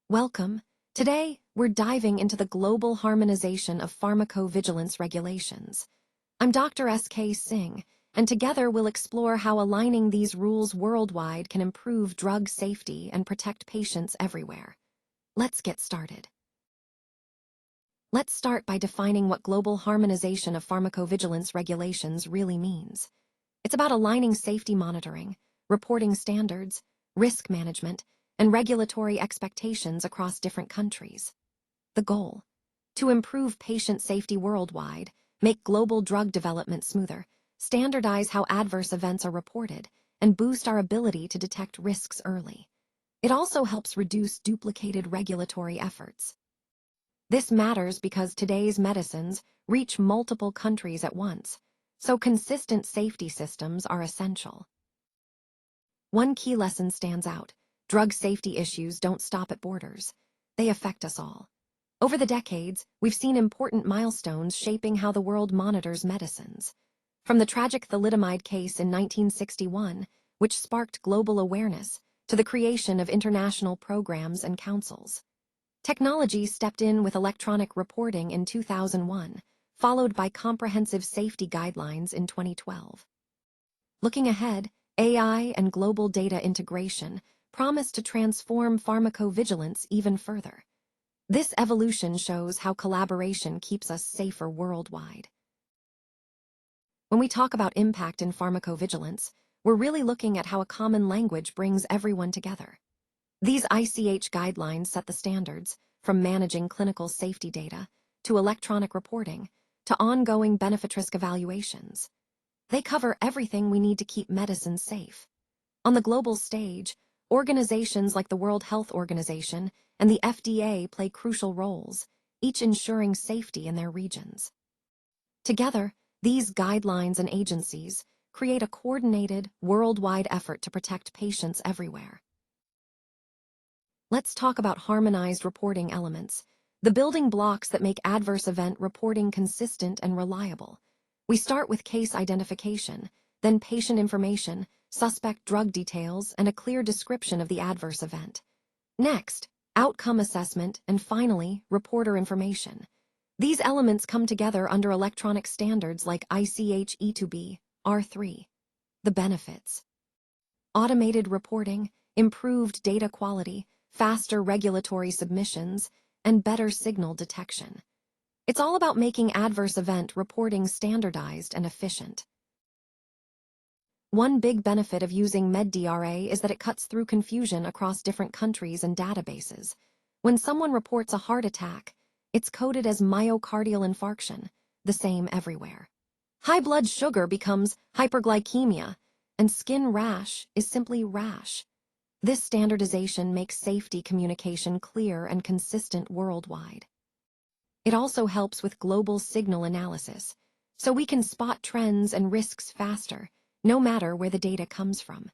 Welcome. Today, we're diving into the global harmonization of pharmacovigilance regulations. I'm Dr. S.K. Singh, and together we'll explore how aligning these rules worldwide can improve drug safety and protect patients everywhere. Let's get started. Let's start by defining what global harmonization of pharmacovigilance regulations really means. It's about aligning safety monitoring, reporting standards, risk management, and regulatory expectations across different countries. The goal: to improve patient safety worldwide, make global drug development smoother, standardize how adverse events are reported, and boost our ability to detect risks early. It also helps reduce duplicated regulatory efforts. This matters because today's medicines reach multiple countries at once, so consistent safety systems are essential. One key lesson stands out: drug safety issues don't stop at borders. They affect us all. Over the decades, we've seen important milestones shaping how the world monitors medicines. From the tragic thalidomide case in 1961, which sparked global awareness, to the creation of international programs and councils. Technology stepped in with electronic reporting in 2001, followed by comprehensive safety guidelines in 2012. Looking ahead, AI and global data integration promise to transform pharmacovigilance even further. This evolution shows how collaboration keeps us safer worldwide. When we talk about impact in pharmacovigilance, we're really looking at how a common language brings everyone together. These ICH guidelines set the standards, from managing clinical safety data, to electronic reporting, to ongoing benefit-risk evaluations. They cover everything we need to keep medicines safe. On the global stage, organizations like the World Health Organization and the FDA play crucial roles, each ensuring safety in their regions. Together, these guidelines and agencies create a coordinated, worldwide effort to protect patients everywhere. Let's talk about harmonized reporting elements, the building blocks that make adverse event reporting consistent and reliable. We start with case identification, then patient information, suspect drug details, and a clear description of the adverse event. Next, outcome assessment, and finally, reporter information. These elements come together under electronic standards like ICH E2B, R3. The benefits: automated reporting, improved data quality, faster regulatory submissions, and better signal detection. It's all about making adverse event reporting standardized and efficient. One big benefit of using MedDRA is that it cuts through confusion across different countries and databases. When someone reports a heart attack, it's coded as myocardial infarction, the same everywhere. High blood sugar becomes hyperglycemia, and skin rash is simply rash. This standardization makes safety communication clear and consistent worldwide. It also helps with global signal analysis, so we can spot trends and risks faster, no matter where the data comes from.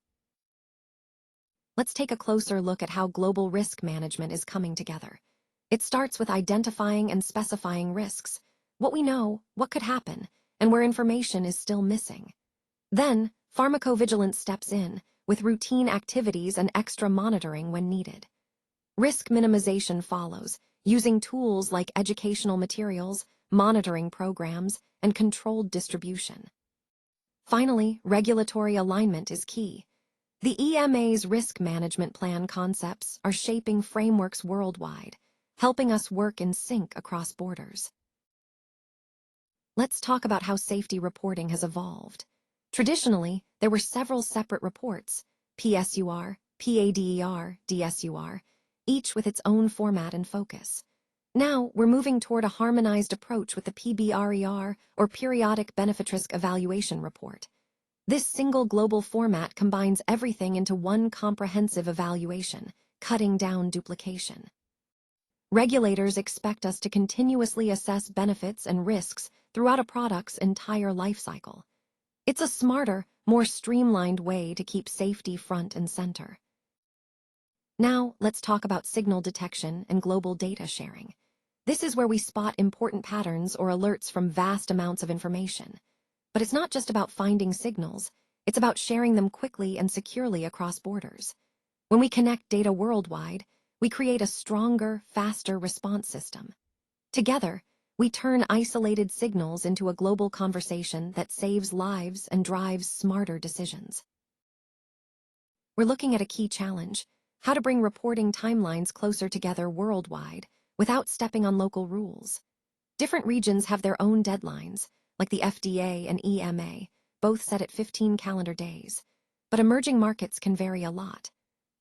Let's take a closer look at how global risk management is coming together. It starts with identifying and specifying risks, what we know, what could happen, and where information is still missing. Then, pharmacovigilance steps in, with routine activities and extra monitoring when needed. Risk minimization follows, using tools like educational materials, monitoring programs, and controlled distribution. Finally, regulatory alignment is key. The EMA's risk management plan concepts are shaping frameworks worldwide, helping us work in sync across borders. Let's talk about how safety reporting has evolved. Traditionally, there were several separate reports: PSUR, PADER, DSUR, each with its own format and focus. Now, we're moving toward a harmonized approach with the PBRER, or Periodic Benefit-Risk Evaluation Report. This single global format combines everything into one comprehensive evaluation, cutting down duplication. Regulators expect us to continuously assess benefits and risks throughout a product's entire life cycle. It's a smarter, more streamlined way to keep safety front and center. Now, let's talk about signal detection and global data sharing. This is where we spot important patterns or alerts from vast amounts of information. But it's not just about finding signals, it's about sharing them quickly and securely across borders. When we connect data worldwide, we create a stronger, faster response system. Together, we turn isolated signals into a global conversation that saves lives and drives smarter decisions. We're looking at a key challenge: how to bring reporting timelines closer together worldwide without stepping on local rules. Different regions have their own deadlines, like the FDA and EMA, both set at 15 calendar days. But emerging markets can vary a lot.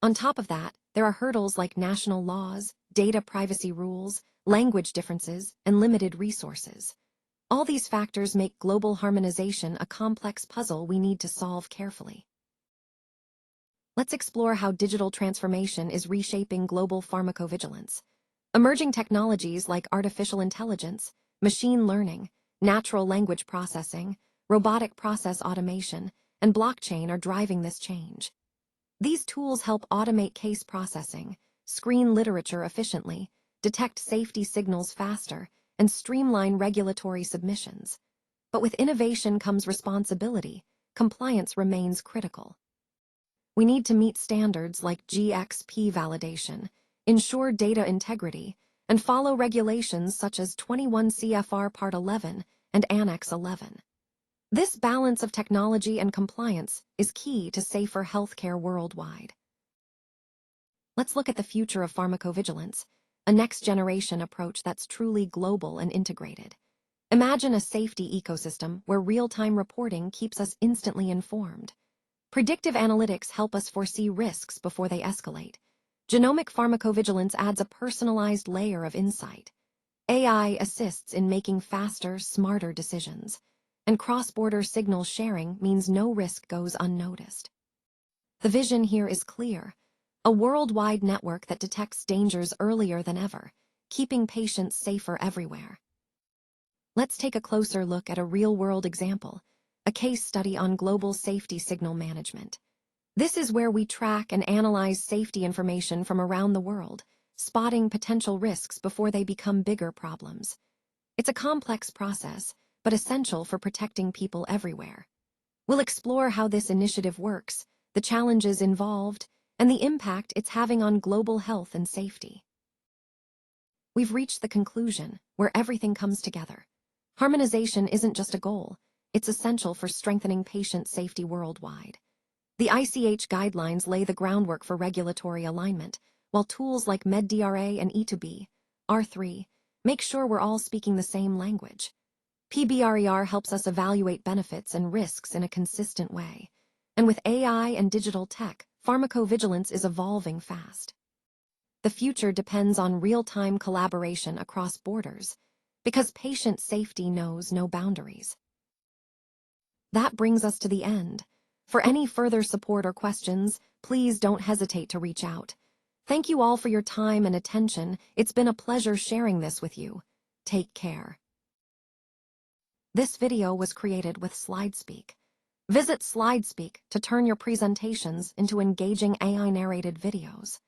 On top of that, there are hurdles like national laws, data privacy rules, language differences, and limited resources. All these factors make global harmonization a complex puzzle we need to solve carefully. Let's explore how digital transformation is reshaping global pharmacovigilance. Emerging technologies like artificial intelligence, machine learning, natural language processing, robotic process automation, and blockchain are driving this change. These tools help automate case processing, screen literature efficiently, detect safety signals faster, and streamline regulatory submissions. But with innovation comes responsibility. Compliance remains critical. We need to meet standards like GXP validation, ensure data integrity, and follow regulations such as 21 CFR Part 11 and Annex 11. This balance of technology and compliance is key to safer healthcare worldwide. Let's look at the future of pharmacovigilance, a next-generation approach that's truly global and integrated. Imagine a safety ecosystem where real-time reporting keeps us instantly informed. Predictive analytics help us foresee risks before they escalate. Genomic pharmacovigilance adds a personalized layer of insight. AI assists in making faster, smarter decisions. And cross-border signal sharing means no risk goes unnoticed. The vision here is clear: a worldwide network that detects dangers earlier than ever, keeping patients safer everywhere. Let's take a closer look at a real-world example, a case study on global safety signal management. This is where we track and analyze safety information from around the world, spotting potential risks before they become bigger problems. It's a complex process, but essential for protecting people everywhere. We'll explore how this initiative works, the challenges involved, and the impact it's having on global health and safety. We've reached the conclusion where everything comes together. Harmonization isn't just a goal, it's essential for strengthening patient safety worldwide. The ICH guidelines lay the groundwork for regulatory alignment, while tools like MedDRA and E2B, R3, make sure we're all speaking the same language. PBRER helps us evaluate benefits and risks in a consistent way. And with AI and digital tech, pharmacovigilance is evolving fast. The future depends on real-time collaboration across borders, because patient safety knows no boundaries. That brings us to the end. For any further support or questions, please don't hesitate to reach out. Thank you all for your time and attention. It's been a pleasure sharing this with you. Take care. This video was created with SlideSpeak. Visit SlideSpeak to turn your presentations into engaging AI-narrated videos.